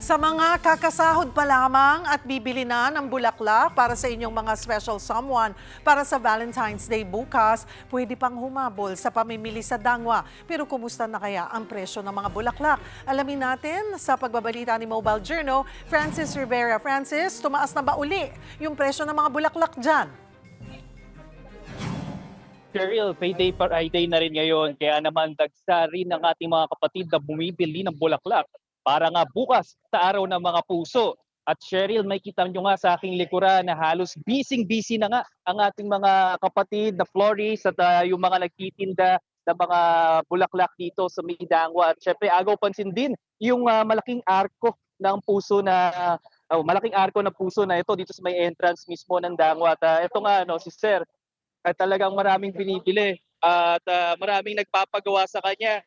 Sa mga kakasahod pa lamang at bibili na ng bulaklak para sa inyong mga special someone para sa Valentine's Day bukas, pwede pang humabol sa pamimili sa Dangwa. Pero kumusta na kaya ang presyo ng mga bulaklak? Alamin natin sa pagbabalita ni Mobile Journal, Francis Rivera. Francis, tumaas na ba uli yung presyo ng mga bulaklak dyan? Cheryl, payday Friday na rin ngayon. Kaya naman dagsa rin ng ating mga kapatid na bumibili ng bulaklak para nga bukas sa araw ng mga puso. At Cheryl, may kita nyo nga sa aking likuran na halos busy-busy na nga ang ating mga kapatid na florists at yung mga nagtitinda ng mga bulaklak dito sa Midangwa. At syempre, agaw pansin din yung malaking arko ng puso na malaking arko ng puso na ito dito sa may entrance mismo ng Dangwa. At ito nga, no, si Sir, at talagang maraming binibili at maraming nagpapagawa sa kanya.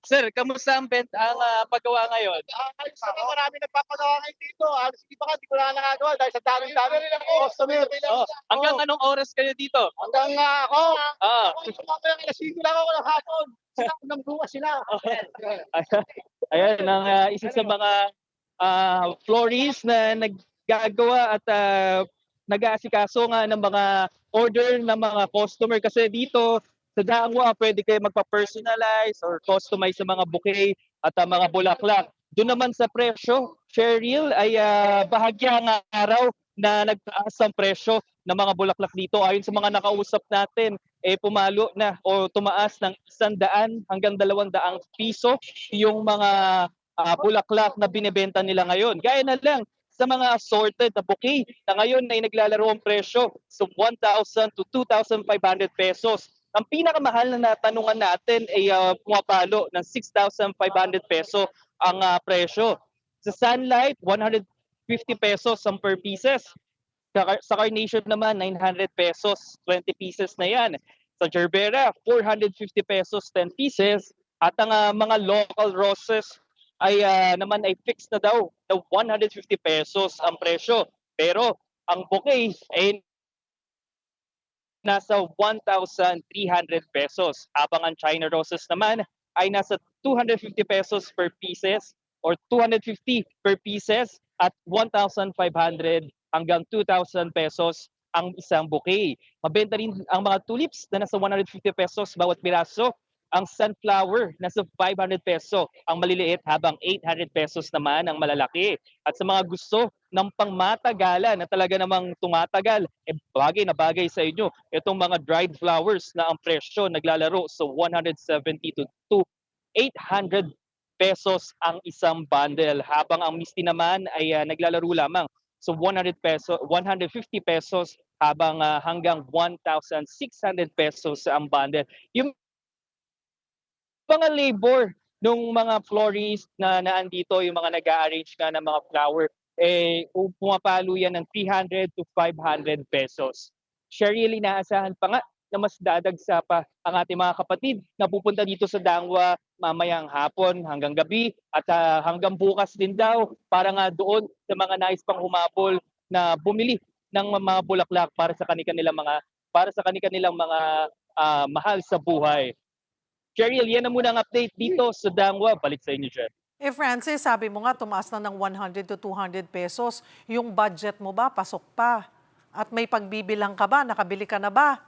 Sir, kamusta ang paggawa ngayon? Ayos kami, marami nagpapagawa ngayon dito. Halos hindi pa nga, di ko na nagagawa dahil sa dami-dami rin ako. Customer. Oh, hanggang anong oras kayo dito? Hanggang ako. Ah, Ako yung mga alas 5 lang ako ng hapon. Sila, ng bukas sila. ayan ang isa sa mga florists na naggagawa at nag-aasikaso nga ng mga order ng mga customer kasi dito sa Dangwa pwede kayo magpa-personalize or customize sa mga bouquet at mga bulaklak. Doon naman sa presyo, Cheryl, ay bahagya nga araw na nagtaas ang presyo ng mga bulaklak dito. Ayon sa mga nakausap natin, pumalo na o tumaas ng 100 hanggang 200 piso yung mga bulaklak na binebenta nila ngayon. Gaya na lang sa mga assorted na bouquet na ngayon ay naglalaro ang presyo sa 1,000 to 2,500 pesos. Ang pinakamahal na natanungan natin ay pumapalo ng 6,500 peso ang presyo. Sa Sunlight, 150 pesos ang per pieces. Sa Carnation naman, 900 pesos, 20 pieces na yan. Sa Gerbera, 450 pesos, 10 pieces. At ang mga local roses ay naman ay fixed na daw na 150 pesos ang presyo. Pero ang bouquet ay nasa 1,300 pesos. Habang ang China roses naman ay nasa 250 pesos per pieces or 250 per pieces at 1,500 hanggang 2,000 pesos ang isang bouquet. Mabenta rin ang mga tulips na nasa 150 pesos bawat piraso. Ang sunflower nasa 500 peso ang maliliit habang 800 pesos naman ang malalaki. At sa mga gusto ng pangmatagalan na talaga namang tumatagal, bagay na bagay sa inyo itong mga dried flowers na ang presyo naglalaro sa 170 to 800 pesos ang isang bundle. Habang ang misty naman ay naglalaro lamang sa 100 peso, 150 pesos habang hanggang 1,600 pesos ang bundle. Yung mga labor nung mga florist na naandito, yung mga nag-a-arrange nga ng mga flower, pumapalo yan ng 300 to 500 pesos. Cheryl, inaasahan pa nga na mas dadagsa pa ang ating mga kapatid na pupunta dito sa Dangwa mamayang hapon hanggang gabi at hanggang bukas din daw para nga doon sa mga nais pang humabol na bumili ng mga bulaklak para sa kanilang mga mahal sa buhay. Cheryl, yan na muna ang update dito sa Dangwa. Balik sa inyo, Jen. Francis, sabi mo nga tumaas na ng 100 to 200 pesos. Yung budget mo ba, pasok pa? At may pagbibilang ka ba? Nakabili ka na ba?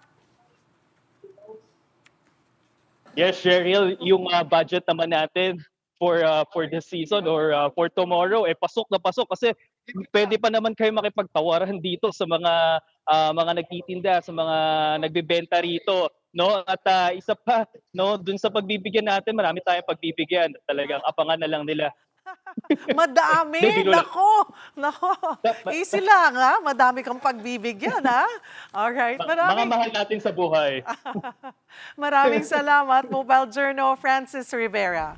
Yes, Cheryl, yung budget naman natin for the season or for tomorrow, pasok na pasok kasi pwede pa naman kayo makipagtawaran dito sa mga nagtitinda, sa mga nagbebenta rito, no? At isa pa, no, dun sa pagbibigyan natin, marami tayong pagbibigyan. Talagang abangan na lang nila. Madami, Hindi, biro lang. nako, easy lang ha, madami kang pagbibigyan ha. Alright, Mga mahal natin sa buhay. maraming salamat, Mobile Journal, Francis Rivera.